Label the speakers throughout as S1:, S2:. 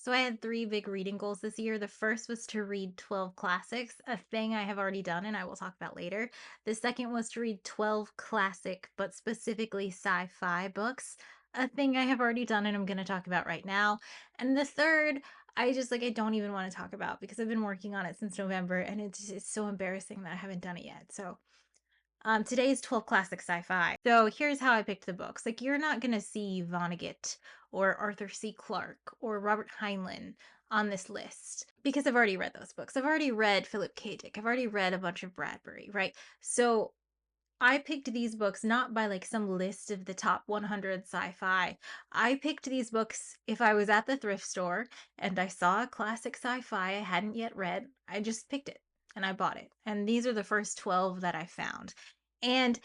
S1: So I had three big reading goals this year. The first was to read 12 classics, a thing I have already done and I will talk about later. The second was to read 12 classic, but specifically sci-fi books, a thing I have already done and I'm going to talk about right now. And the third, I don't even want to talk about because I've been working on it since November and it's so embarrassing that I haven't done it yet. So today is 12 classic sci-fi. So here's how I picked the books. Like, you're not gonna see Vonnegut or Arthur C. Clarke or Robert Heinlein on this list because I've already read those books. I've already read Philip K. Dick. I've already read a bunch of Bradbury, right? So I picked these books not by like some list of the top 100 sci-fi. I picked these books if I was at the thrift store and I saw a classic sci-fi I hadn't yet read. I just picked it and I bought it. And these are the first 12 that I found. And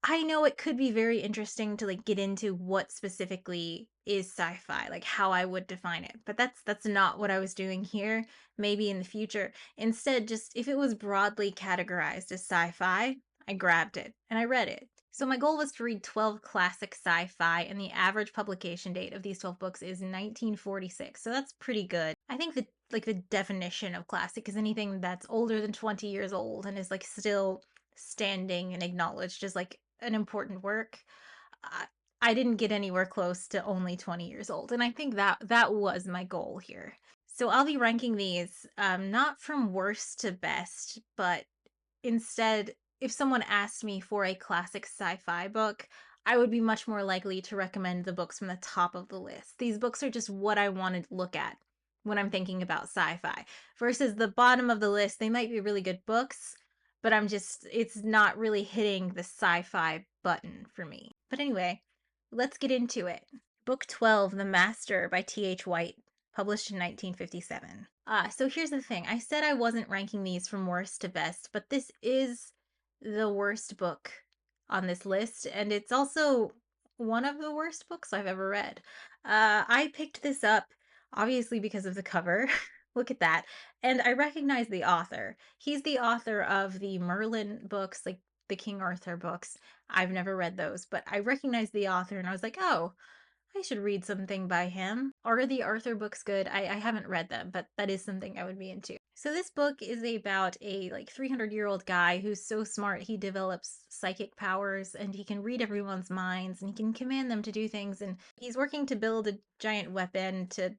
S1: I know it could be very interesting to like get into what specifically is sci-fi, like how I would define it. But that's not what I was doing here, maybe in the future. Instead, just if it was broadly categorized as sci-fi, I grabbed it and I read it. So my goal was to read 12 classic sci-fi, and the average publication date of these 12 books is 1946. So that's pretty good. I think the definition of classic is anything that's older than 20 years old and is like still standing and acknowledged as like an important work. I, I didn't get anywhere close to only 20 years old, and I think that was my goal here. So I'll be ranking these not from worst to best, but instead, if someone asked me for a classic sci-fi book, I would be much more likely to recommend the books from the top of the list. These books are just what I wanted to look at when I'm thinking about sci-fi. Versus the bottom of the list, they might be really good books, but it's not really hitting the sci-fi button for me. But anyway, let's get into it. Book 12, The Master by T.H. White, published in 1957. So here's the thing. I said I wasn't ranking these from worst to best, but this is the worst book on this list, and it's also one of the worst books I've ever read. I picked this up obviously because of the cover. Look at that. And I recognize the author. He's the author of the Merlin books, like the King Arthur books. I've never read those, but I recognize the author and I was like, oh, I should read something by him. Are the Arthur books good? I haven't read them, but that is something I would be into. So this book is about a like 300-year-old guy who's so smart he develops psychic powers and he can read everyone's minds and he can command them to do things, and he's working to build a giant weapon to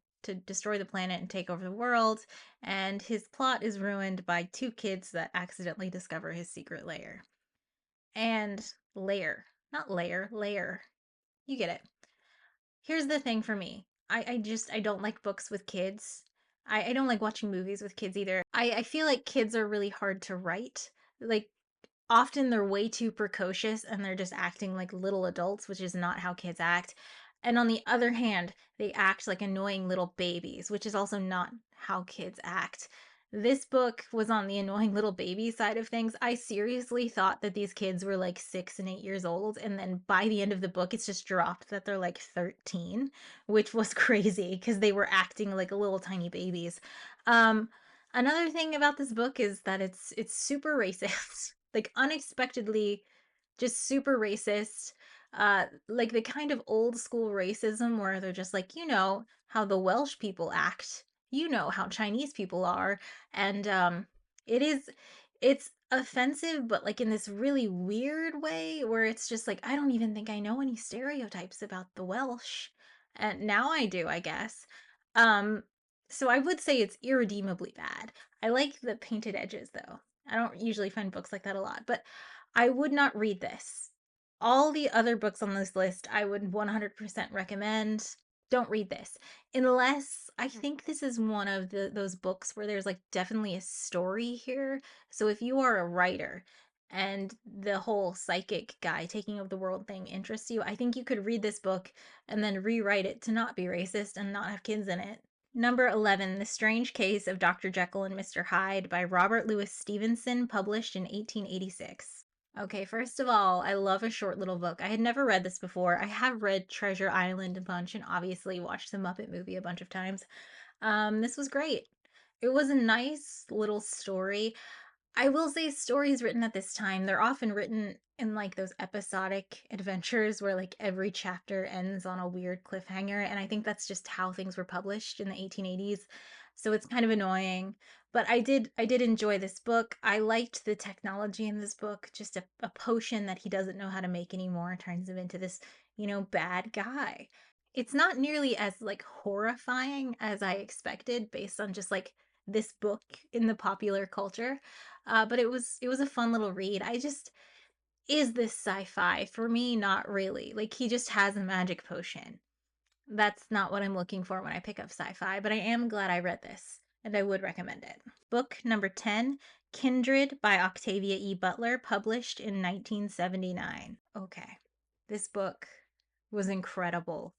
S1: destroy the planet and take over the world, and his plot is ruined by two kids that accidentally discover his secret lair. And not lair. You get it. Here's the thing for me. I don't like books with kids. I don't like watching movies with kids either. I feel like kids are really hard to write. Like, often they're way too precocious and they're just acting like little adults, which is not how kids act. And on the other hand, they act like annoying little babies, which is also not how kids act. This book was on the annoying little baby side of things. I seriously thought that these kids were like 6 and 8 years old, and then by the end of the book, it's just dropped that they're like 13, which was crazy because they were acting like little tiny babies. Um, Another thing about this book is that it's super racist, like unexpectedly, just super racist. Like the kind of old school racism where they're just like, you know how the Welsh people act, you know how Chinese people are, and it is it's offensive, but like in this really weird way where it's just like I don't even think I know any stereotypes about the Welsh, and now I do, I guess. Um, so I would say it's irredeemably bad. I like the painted edges though. I don't usually find books like that a lot, but I would not read this. All the other books on this list I would 100% recommend. Don't read this unless I think this is one of those books where there's like definitely a story here. So if you are a writer and the whole psychic guy taking over the world thing interests you, I think you could read this book and then rewrite it to not be racist and not have kids in it. Number 11, The Strange Case of Dr. Jekyll and Mr. Hyde by Robert Louis Stevenson, published in 1886. Okay, first of all, I love a short little book. I had never read this before. I have read Treasure Island a bunch and obviously watched the Muppet movie a bunch of times. This was great. It was a nice little story. I will say stories written at this time, they're often written in like those episodic adventures where like every chapter ends on a weird cliffhanger. And I think that's just how things were published in the 1880s. So it's kind of annoying. But I did enjoy this book. I liked the technology in this book. Just a potion that he doesn't know how to make anymore turns him into this, bad guy. It's not nearly as like horrifying as I expected based on just like this book in the popular culture. But it was a fun little read. Is this sci-fi? For me, not really. Like he just has a magic potion. That's not what I'm looking for when I pick up sci-fi, but I am glad I read this and I would recommend it. Book number 10, Kindred by Octavia E. Butler, published in 1979. Okay. This book was incredible.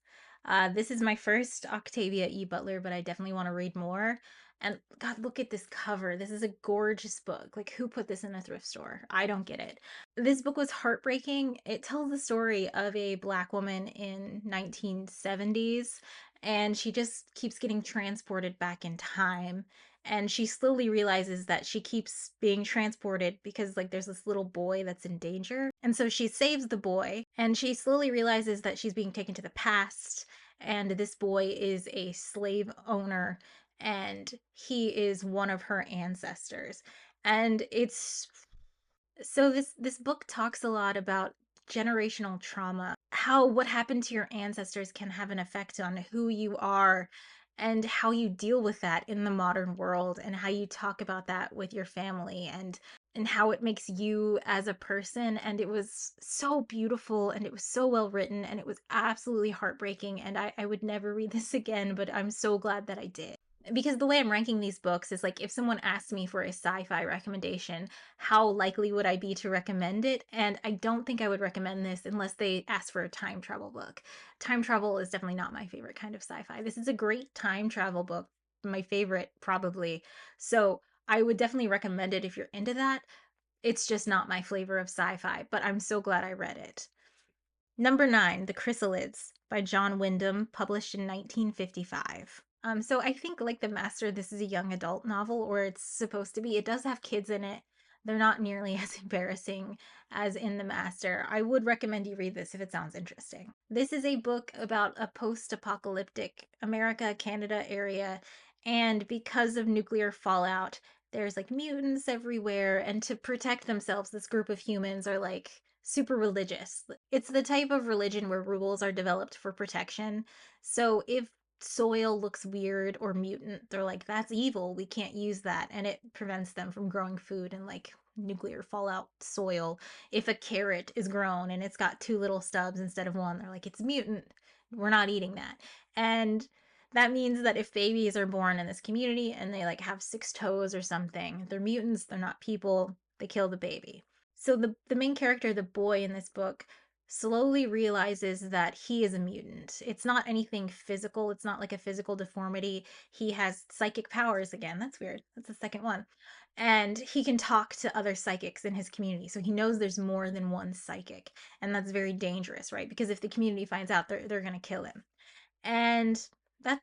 S1: This is my first Octavia E. Butler, but I definitely want to read more. And God, look at this cover. This is a gorgeous book. Like, who put this in a thrift store? I don't get it. This book was heartbreaking. It tells the story of a black woman in 1970s, and she just keeps getting transported back in time. And she slowly realizes that she keeps being transported because like there's this little boy that's in danger. And so she saves the boy, and she slowly realizes that she's being taken to the past, and this boy is a slave owner, and he is one of her ancestors. And it's so this book talks a lot about generational trauma, how what happened to your ancestors can have an effect on who you are and how you deal with that in the modern world, and how you talk about that with your family, and how it makes you as a person. And it was so beautiful, and it was so well written, and it was absolutely heartbreaking, and I would never read this again, but I'm so glad that I did. Because the way I'm ranking these books is like if someone asked me for a sci-fi recommendation, how likely would I be to recommend it? And I don't think I would recommend this unless they ask for a time travel book. Time travel is definitely not my favorite kind of sci-fi. This is a great time travel book, my favorite probably. So I would definitely recommend it if you're into that. It's just not my flavor of sci-fi, but I'm so glad I read it. Number 9, The Chrysalids by John Wyndham, published in 1955. So I think like The Master, this is a young adult novel, or it's supposed to be. It does have kids in it. They're not nearly as embarrassing as in The Master. I would recommend you read this if it sounds interesting. This is a book about a post-apocalyptic America, Canada area, and because of nuclear fallout, there's like mutants everywhere, and to protect themselves, this group of humans are like super religious. It's the type of religion where rules are developed for protection. So if soil looks weird or mutant, they're like, that's evil. We can't use that. And it prevents them from growing food in like nuclear fallout soil. If a carrot is grown and it's got two little stubs instead of one, they're like, it's mutant. We're not eating that. And that means that if babies are born in this community and they like have six toes or something, they're mutants, they're not people, they kill the baby. So the main character, the boy in this book, slowly realizes that he is a mutant. It's not anything physical. It's not like a physical deformity. He has psychic powers again. That's weird. That's the second one. And he can talk to other psychics in his community. So he knows there's more than one psychic. And that's very dangerous, right? Because if the community finds out, they're going to kill him. And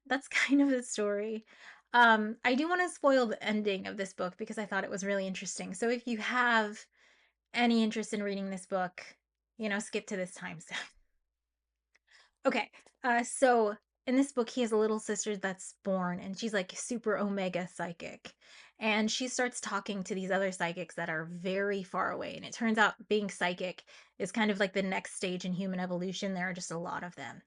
S1: that's kind of the story. I do want to spoil the ending of this book because I thought it was really interesting. So if you have any interest in reading this book, skip to this time step. Okay, so in this book, he has a little sister that's born, and she's like super omega psychic. And she starts talking to these other psychics that are very far away. And it turns out being psychic is kind of like the next stage in human evolution. There are just a lot of them.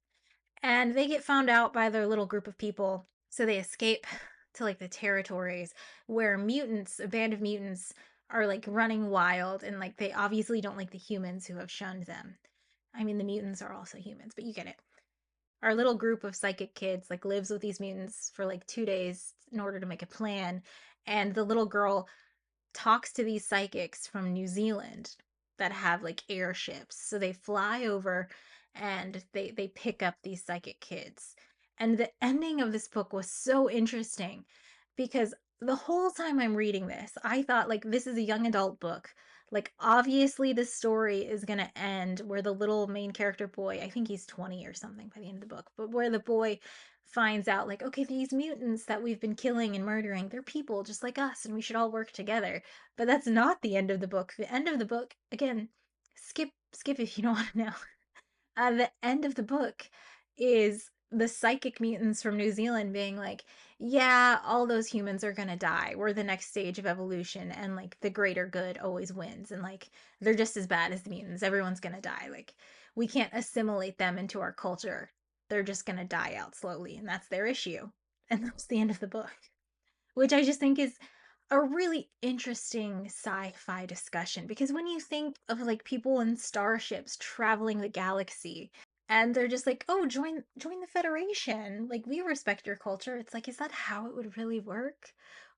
S1: And they get found out by their little group of people. So they escape to like the territories where mutants, a band of mutants, are like running wild, and like they obviously don't like the humans who have shunned them. I mean, the mutants are also humans, but you get it. Our little group of psychic kids like lives with these mutants for like 2 days in order to make a plan. And the little girl talks to these psychics from New Zealand that have like airships. So they fly over and they pick up these psychic kids. And the ending of this book was so interesting because the whole time I'm reading this, I thought like this is a young adult book. Like, obviously, the story is going to end where the little main character boy, I think he's 20 or something by the end of the book, but where the boy finds out, like, okay, these mutants that we've been killing and murdering, they're people just like us, and we should all work together. But that's not the end of the book. The end of the book, again, skip if you don't want to know. The end of the book is the psychic mutants from New Zealand being like, yeah, all those humans are gonna die. We're the next stage of evolution, and like the greater good always wins. And like, they're just as bad as the mutants. Everyone's gonna die. Like, we can't assimilate them into our culture. They're just gonna die out slowly, and that's their issue. And that's the end of the book, which I just think is a really interesting sci-fi discussion, because when you think of like people in starships traveling the galaxy and they're just like, "Oh, join the Federation. Like, we respect your culture." It's like, is that how it would really work?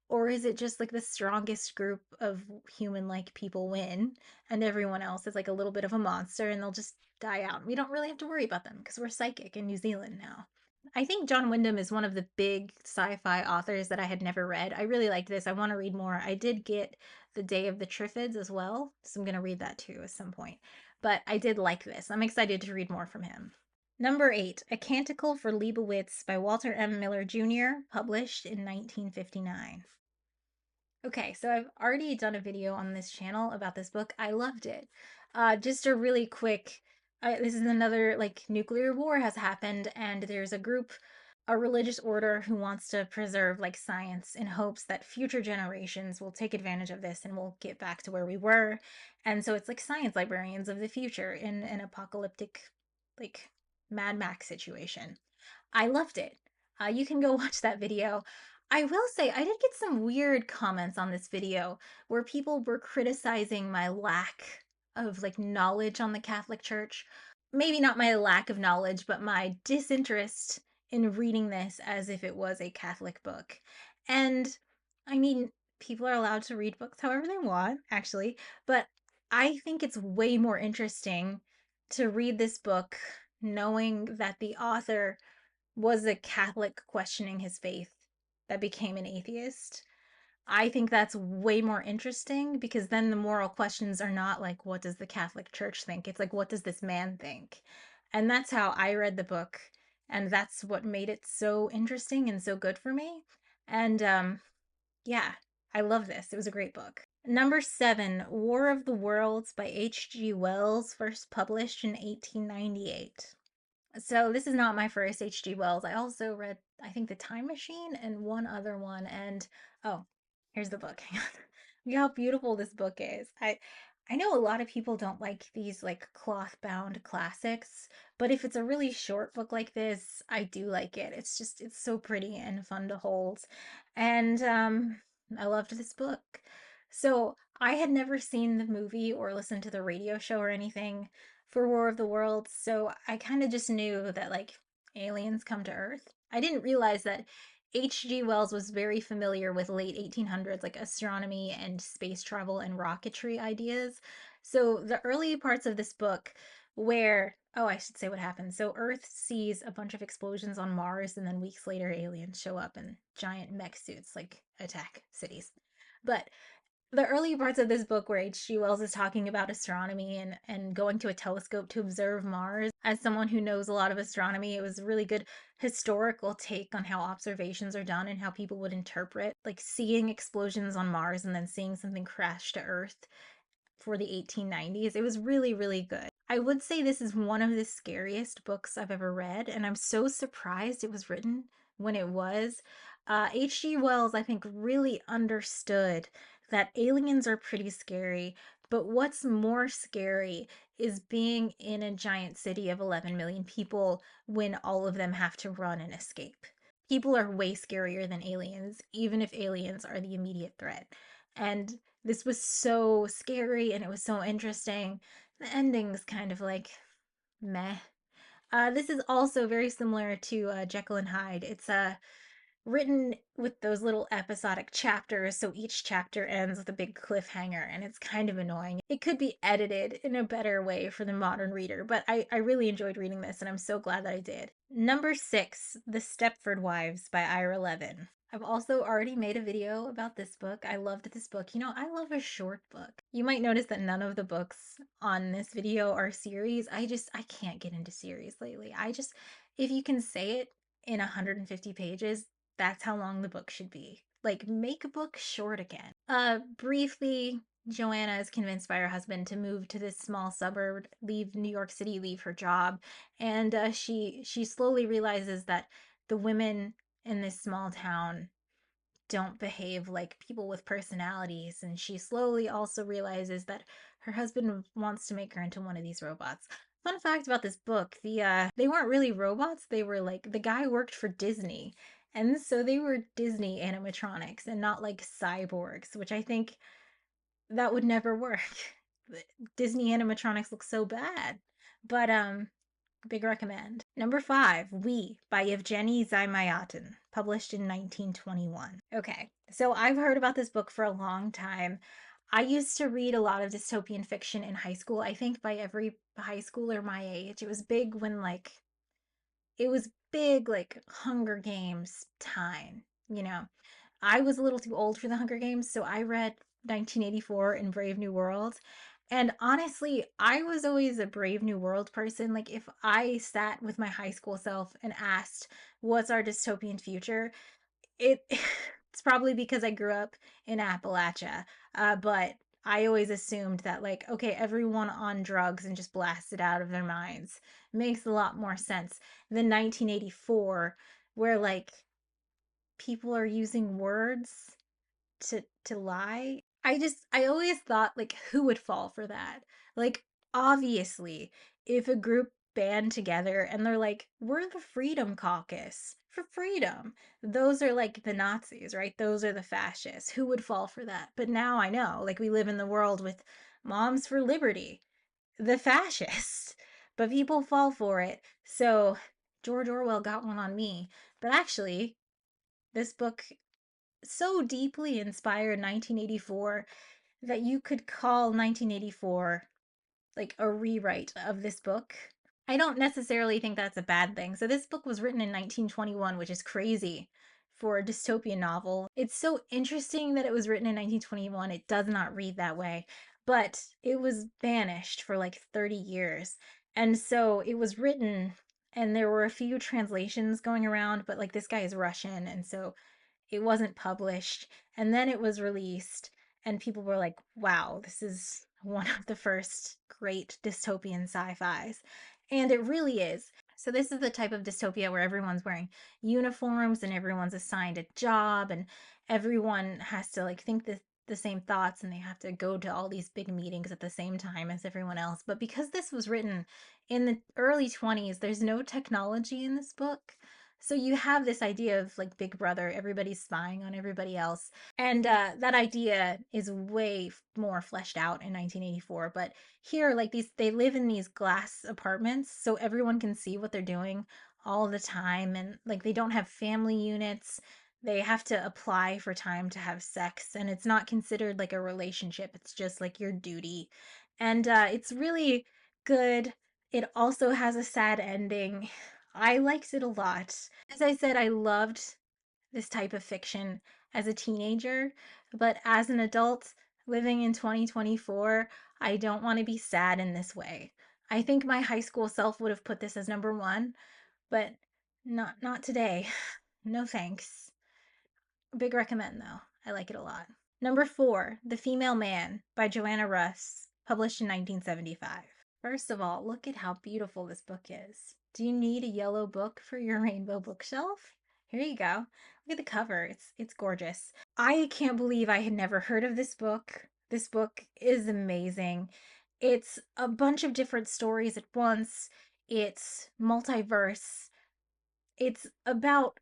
S1: Or is it just like the strongest group of human-like people win and everyone else is like a little bit of a monster and they'll just die out? We don't really have to worry about them because we're psychic in New Zealand now. I think John Wyndham is one of the big sci-fi authors that I had never read. I really liked this. I want to read more. I did get The Day of the Triffids as well, so I'm going to read that too at some point. But I did like this. I'm excited to read more from him. Number 8, A Canticle for Leibowitz by Walter M. Miller Jr., published in 1959. Okay, so I've already done a video on this channel about this book. I loved it. Just a really quick, this is another, like, nuclear war has happened, and there's a group, a religious order who wants to preserve, like, science in hopes that future generations will take advantage of this and we'll get back to where we were. And so it's like science librarians of the future in an apocalyptic, like, Mad Max situation. I loved it. You can go watch that video. I will say, I did get some weird comments on this video where people were criticizing my lack of like knowledge on the Catholic Church. Maybe not my lack of knowledge, but my disinterest in reading this as if it was a Catholic book. And I mean, people are allowed to read books however they want, actually, but I think it's way more interesting to read this book knowing that the author was a Catholic questioning his faith that became an atheist. I think that's way more interesting because then the moral questions are not like, what does the Catholic Church think? It's like, what does this man think? And that's how I read the book. And that's what made it so interesting and so good for me. And yeah, I love this. It was a great book. Number 7, War of the Worlds by H.G. Wells, first published in 1898. So this is not my first H.G. Wells. I also read, I think, The Time Machine and one other one. And oh, here's the book. Look how beautiful this book is. I know a lot of people don't like these like cloth-bound classics, but if it's a really short book like this, I do like it. It's so pretty and fun to hold. And I loved this book. So I had never seen the movie or listened to the radio show or anything for War of the Worlds, so I kind of just knew that like aliens come to Earth. I didn't realize that H.G. Wells was very familiar with late 1800s like astronomy and space travel and rocketry ideas. So the early parts of this book where, oh, I should say what happened. So Earth sees a bunch of explosions on Mars and then weeks later aliens show up in giant mech suits like attack cities. But the early parts of this book where H.G. Wells is talking about astronomy and going to a telescope to observe Mars, as someone who knows a lot of astronomy, it was a really good historical take on how observations are done and how people would interpret, like seeing explosions on Mars and then seeing something crash to Earth for the 1890s. It was really, really good. I would say this is one of the scariest books I've ever read, and I'm so surprised it was written when it was. H.G. Wells, I think, really understood that aliens are pretty scary, but what's more scary is being in a giant city of 11 million people when all of them have to run and escape. People are way scarier than aliens, even if aliens are the immediate threat. And this was so scary and it was so interesting. The ending's kind of like meh. This is also very similar to Jekyll and Hyde. It's a written with those little episodic chapters, so each chapter ends with a big cliffhanger, and it's kind of annoying. It could be edited in a better way for the modern reader, but I really enjoyed reading this, and I'm so glad that I did. Number 6, The Stepford Wives by Ira Levin. I've also already made a video about this book. I loved this book. You know, I love a short book. You might notice that none of the books on this video are series. I can't get into series lately. If you can say it in 150 pages, that's how long the book should be. Like, make a book short again. Briefly, Joanna is convinced by her husband to move to this small suburb, leave New York City, leave her job, and she slowly realizes that the women in this small town don't behave like people with personalities, and she slowly also realizes that her husband wants to make her into one of these robots. Fun fact about this book, they weren't really robots, they were like the guy worked for Disney. And so they were Disney animatronics and not like cyborgs, which I think that would never work. Disney animatronics look so bad. But big recommend. Number 5, We by Yevgeny Zamyatin, published in 1921. Okay, so I've heard about this book for a long time. I used to read a lot of dystopian fiction in high school. I think by every high schooler my age. It was big like Hunger Games time, you know. I was a little too old for the Hunger Games, so I read 1984 and Brave New World. And honestly, I was always a Brave New World person. Like, if I sat with my high school self and asked, what's our dystopian future? It it's probably because I grew up in Appalachia. But I always assumed that, like, okay, everyone on drugs and just blasted out of their minds makes a lot more sense than 1984, where like people are using words to lie. I always thought, like, who would fall for that? Like, obviously, if a group band together and they're like, we're the Freedom Caucus for freedom, those are like the Nazis, right? Those are the fascists. Who would fall for that? But now I know, like, we live in the world with Moms for Liberty, the fascists. But people fall for it. So George Orwell got one on me. But actually, this book so deeply inspired 1984 that you could call 1984 like a rewrite of this book. I don't necessarily think that's a bad thing. So this book was written in 1921, which is crazy for a dystopian novel. It's so interesting that it was written in 1921. It does not read that way, but it was banished for like 30 years. And so it was written, and there were a few translations going around, but like this guy is Russian, and so it wasn't published, and then it was released, and people were like, wow, this is one of the first great dystopian sci-fis. And it really is. So this is the type of dystopia where everyone's wearing uniforms and everyone's assigned a job, and everyone has to like think the same thoughts, and they have to go to all these big meetings at the same time as everyone else. But because this was written in the early 20s, there's no technology in this book. So you have this idea of like Big Brother, everybody's spying on everybody else. And that idea is way more fleshed out in 1984. But here, like they live in these glass apartments, so everyone can see what they're doing all the time. And like they don't have family units. They have to apply for time to have sex, and it's not considered like a relationship. It's just like your duty. And it's really good. It also has a sad ending. I liked it a lot. As I said, I loved this type of fiction as a teenager, but as an adult living in 2024, I don't want to be sad in this way. I think my high school self would have put this as number 1, but not today. No thanks. Big recommend though. I like it a lot. Number 4, The Female Man by Joanna Russ, published in 1975. First of all, look at how beautiful this book is. Do you need a yellow book for your rainbow bookshelf? Here you go. Look at the cover. It's gorgeous. I can't believe I had never heard of this book. This book is amazing. It's a bunch of different stories at once. It's multiverse. It's about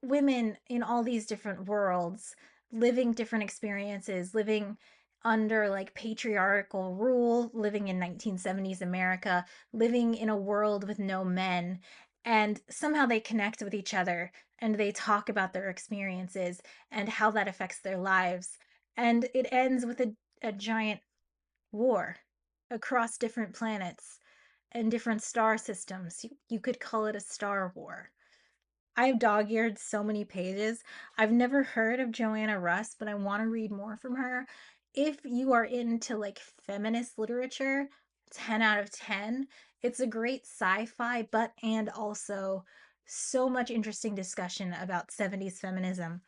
S1: women in all these different worlds, living different experiences, living under like patriarchal rule, living in 1970s America, living in a world with no men. and somehow they connect with each other and they talk about their experiences and how that affects their lives. And it ends with a giant war across different planets and different star systems. You could call it a star war. I've dog-eared so many pages. I've never heard of Joanna Russ, but I want to read more from her. If you are into like feminist literature, 10 out of 10. It's a great sci-fi, but and also so much interesting discussion about 70s feminism.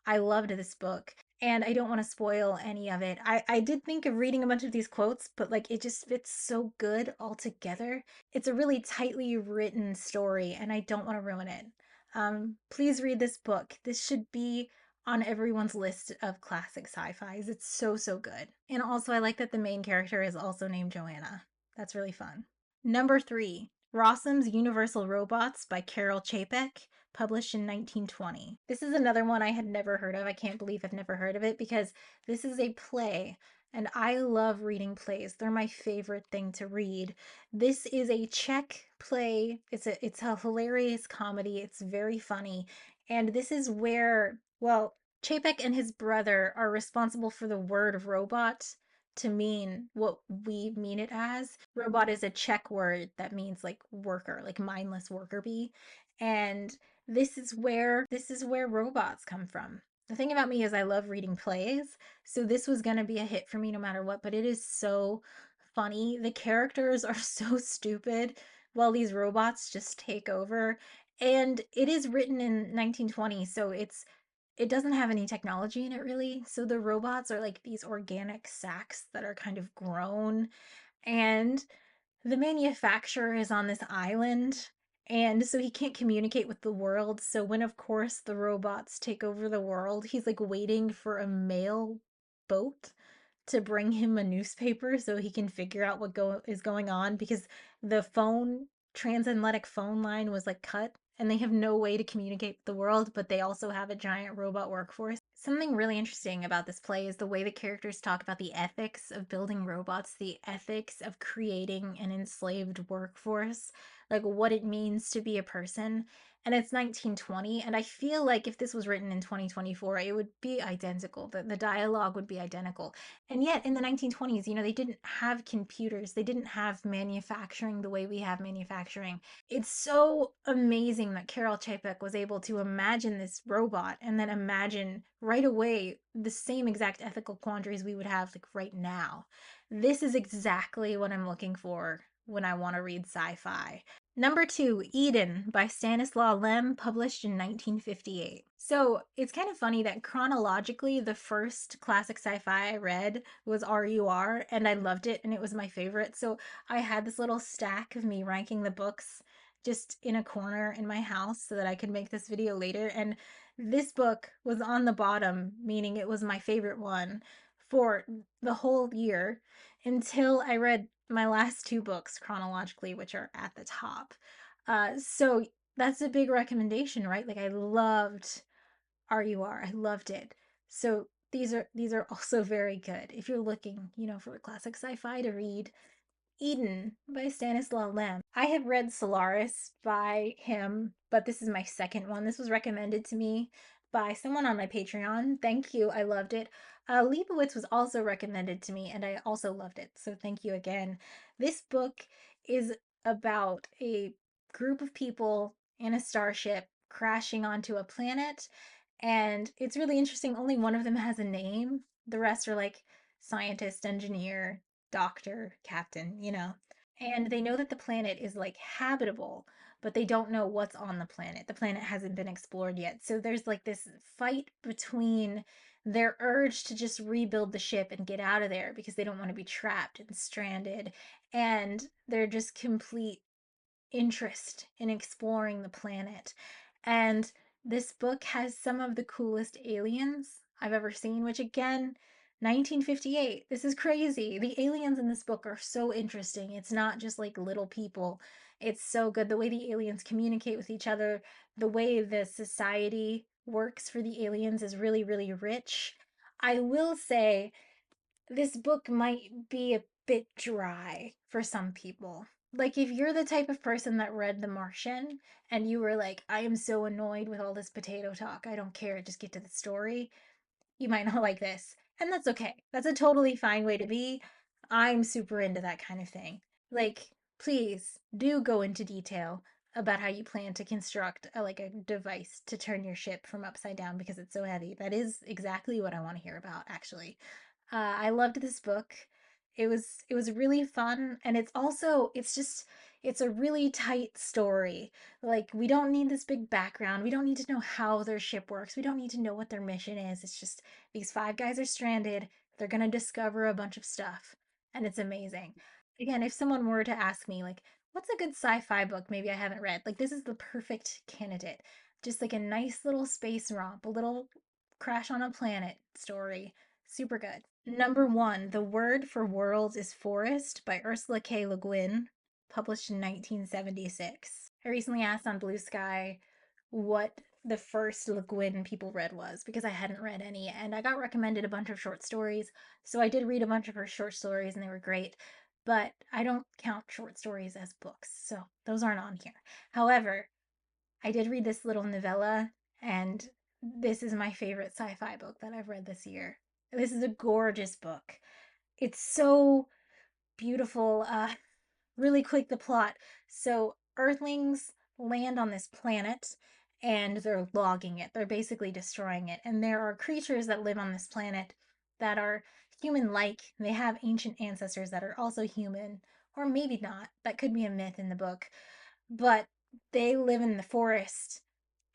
S1: I loved this book, and I don't want to spoil any of it. I did think of reading a bunch of these quotes, but like it just fits so good all together. It's a really tightly written story, and I don't want to ruin it. Please read this book. This should be on everyone's list of classic sci-fis. It's so, so good. And also, I like that the main character is also named Joanna. That's really fun. Number 3, Rossum's Universal Robots by Carol Chapek, published in 1920. This is another one I had never heard of. I can't believe I've never heard of it because this is a play, and I love reading plays. They're my favorite thing to read. This is a Czech play. It's a hilarious comedy. It's very funny. And this is where, well, Chapek and his brother are responsible for the word robot to mean what we mean it as. Robot is a Czech word that means like worker, like mindless worker bee. And this is where robots come from. The thing about me is I love reading plays, so this was going to be a hit for me no matter what, but it is so funny. The characters are so stupid while these robots just take over. And it is written in 1920, so it doesn't have any technology in it really. So the robots are like these organic sacks that are kind of grown, and the manufacturer is on this island, and so he can't communicate with the world. So when, of course, the robots take over the world, he's like waiting for a mail boat to bring him a newspaper so he can figure out is going on, because the transatlantic phone line was like cut and they have no way to communicate with the world, but they also have a giant robot workforce. Something really interesting about this play is the way the characters talk about the ethics of building robots, the ethics of creating an enslaved workforce, like what it means to be a person. And it's 1920, and I feel like if this was written in 2024, it would be identical. The dialogue would be identical. And yet, in the 1920s, they didn't have computers, they didn't have manufacturing the way we have manufacturing. It's so amazing that Carol Chapek was able to imagine this robot and then imagine right away the same exact ethical quandaries we would have like right now. This is exactly what I'm looking for when I want to read sci-fi. Number 2, Eden by Stanislaw Lem, published in 1958. So it's kind of funny that chronologically, the first classic sci-fi I read was R.U.R, and I loved it, and it was my favorite. So I had this little stack of me ranking the books just in a corner in my house so that I could make this video later. And this book was on the bottom, meaning it was my favorite one for the whole year until I read my last two books chronologically, which are at the top. So that's a big recommendation, right? Like I loved R.U.R. I loved it. So these are also very good if you're looking, for a classic sci-fi to read. Eden by Stanislaw Lem. I have read Solaris by him, but this is my second one. This was recommended to me by someone on my Patreon. Thank you. I loved it. Leibowitz was also recommended to me, and I also loved it. So thank you again. This book is about a group of people in a starship crashing onto a planet, and it's really interesting. Only one of them has a name. The rest are like scientist, engineer, doctor, captain. And they know that the planet is like habitable, but they don't know what's on the planet. The planet hasn't been explored yet. So there's like this fight between their urge to just rebuild the ship and get out of there because they don't want to be trapped and stranded, and they're just complete interest in exploring the planet. And this book has some of the coolest aliens I've ever seen, which again, 1958. This is crazy. The aliens in this book are so interesting. It's not just like little people. It's so good. The way the aliens communicate with each other, the way the society works for the aliens is really, really rich. I will say this book might be a bit dry for some people. Like, if you're the type of person that read The Martian and you were like, I am so annoyed with all this potato talk, I don't care, just get to the story, you might not like this. And that's okay. That's a totally fine way to be. I'm super into that kind of thing. Like, please do go into detail about how you plan to construct like a device to turn your ship from upside down because it's so heavy. That is exactly what I want to hear about, actually. I loved this book. It was really fun, and it's a really tight story. Like, we don't need this big background. We don't need to know how their ship works. We don't need to know what their mission is. It's just these five guys are stranded. They're gonna discover a bunch of stuff, and it's amazing. Again, if someone were to ask me, like, what's a good sci-fi book maybe I haven't read? Like, this is the perfect candidate. Just like a nice little space romp, a little crash on a planet story. Super good. Number one, The Word for Worlds is Forest by Ursula K. Le Guin, published in 1976. I recently asked on Blue Sky what the first Le Guin people read was because I hadn't read any, and I got recommended a bunch of short stories. So I did read a bunch of her short stories, and they were great. But I don't count short stories as books, so those aren't on here. However, I did read this little novella, and this is my favorite sci fi book that I've read this year. This is a gorgeous book. It's so beautiful. Really quick, the plot. So, Earthlings land on this planet and they're logging it. They're basically destroying it. And there are creatures that live on this planet that are human like. They have ancient ancestors that are also human, or maybe not. That could be a myth in the book. But they live in the forest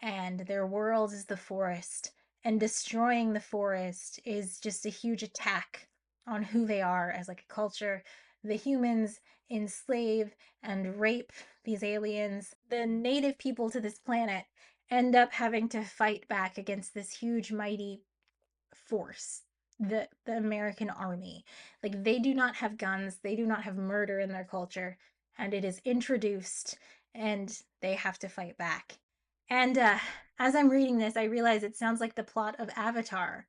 S1: and their world is the forest, and destroying the forest is just a huge attack on who they are as like a culture. The humans enslave and rape these aliens. The native people to this planet end up having to fight back against this huge mighty force, the American army. Like, they do not have guns, they do not have murder in their culture, and it is introduced, and they have to fight back. And as I'm reading this, I realize it sounds like the plot of Avatar,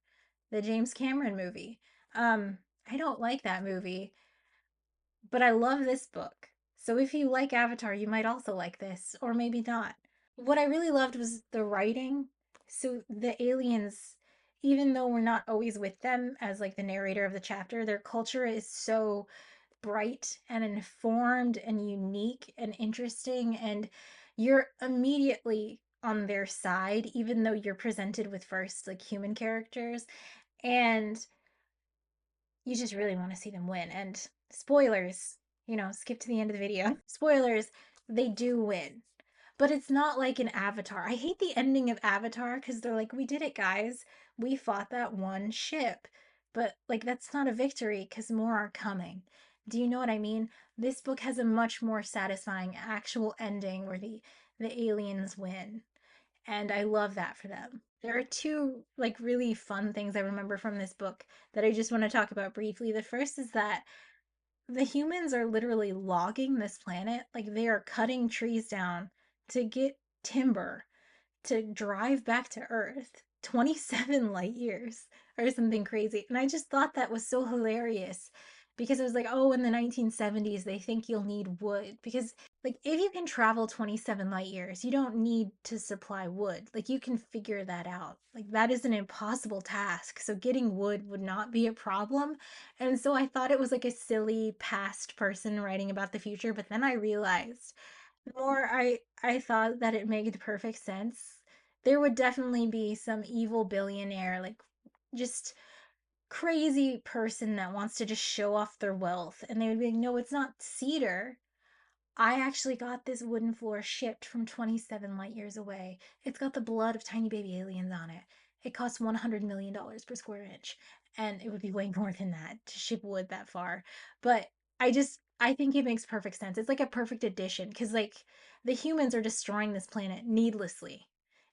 S1: the James Cameron movie. I don't like that movie, but I love this book. So if you like Avatar, you might also like this, or maybe not. What I really loved was the writing. So the aliens, even though we're not always with them as like the narrator of the chapter, their culture is so bright and informed and unique and interesting, and you're immediately on their side, even though you're presented with first like human characters. And you just really want to see them win. And spoilers, skip to the end of the video. Spoilers, they do win. But it's not like an Avatar. I hate the ending of Avatar because they're like, we did it, guys. We fought that one ship. But, like, that's not a victory because more are coming. Do you know what I mean? This book has a much more satisfying actual ending where the aliens win. And I love that for them. There are two like really fun things I remember from this book that I just want to talk about briefly. The first is that the humans are literally logging this planet. Like, they are cutting trees down to get timber to drive back to Earth 27 light years or something crazy. And I just thought that was so hilarious because it was like, oh, in the 1970s, they think you'll need wood. Because, like, if you can travel 27 light years, you don't need to supply wood. Like, you can figure that out. Like, that is an impossible task. So, getting wood would not be a problem. And so I thought it was like a silly past person writing about the future. But then I realized the more I thought that it made perfect sense. There would definitely be some evil billionaire, like, just crazy person that wants to just show off their wealth, and they would be like, no, it's not cedar. I actually got this wooden floor shipped from 27 light years away. It's got the blood of tiny baby aliens on it. It costs $100 million per square inch. And it would be way more than that to ship wood that far. But I think it makes perfect sense. It's like a perfect addition because, like, the humans are destroying this planet needlessly.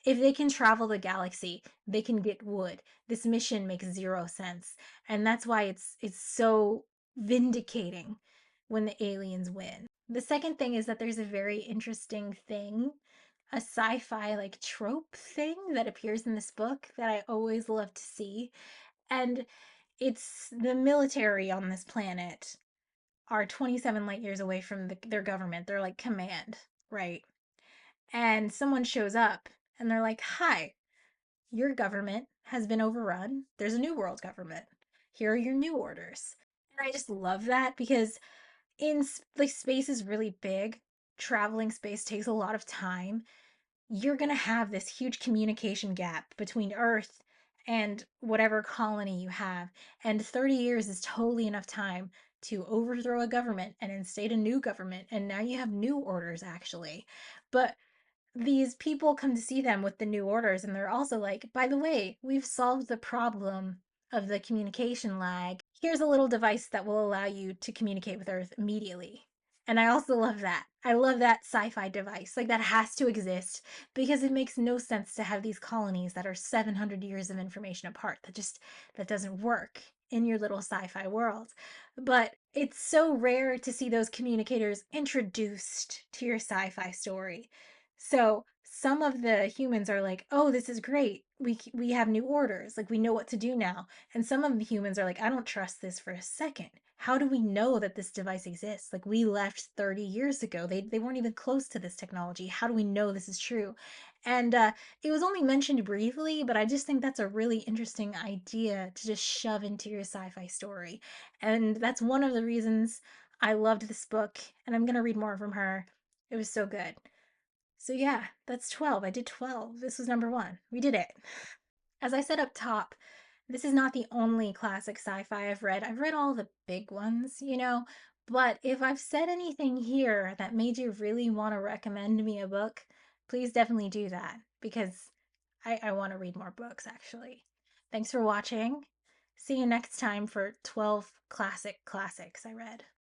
S1: If they can travel the galaxy, they can get wood. This mission makes zero sense. And that's why it's so vindicating when the aliens win. The second thing is that there's a very interesting thing, a sci-fi like trope thing that appears in this book that I always love to see. And it's the military on this planet are 27 light years away from their government. They're like command, right? And someone shows up and they're like, "Hi, your government has been overrun. There's a new world government. Here are your new orders." And I just love that because like space is really big. Traveling space takes a lot of time. You're going to have this huge communication gap between Earth and whatever colony you have. And 30 years is totally enough time to overthrow a government and instate a new government. And now you have new orders, actually. But these people come to see them with the new orders, and they're also like, by the way, we've solved the problem of the communication lag. Here's a little device that will allow you to communicate with Earth immediately. And I also love that. I love that sci-fi device. Like that has to exist because it makes no sense to have these colonies that are 700 years of information apart. That doesn't work in your little sci-fi world. But it's so rare to see those communicators introduced to your sci-fi story. So some of the humans are like, "Oh, this is great. We have new orders. Like we know what to do now." And some of the humans are like, "I don't trust this for a second. How do we know that this device exists? Like we left 30 years ago. They weren't even close to this technology. How do we know this is true?" And it was only mentioned briefly, but I just think that's a really interesting idea to just shove into your sci-fi story. And that's one of the reasons I loved this book, and I'm going to read more from her. It was so good. So yeah, that's 12. I did 12. This was number one. We did it. As I said up top, this is not the only classic sci-fi I've read. I've read all the big ones, but if I've said anything here that made you really want to recommend me a book, please definitely do that because I want to read more books actually. Thanks for watching. See you next time for 12 classics I read.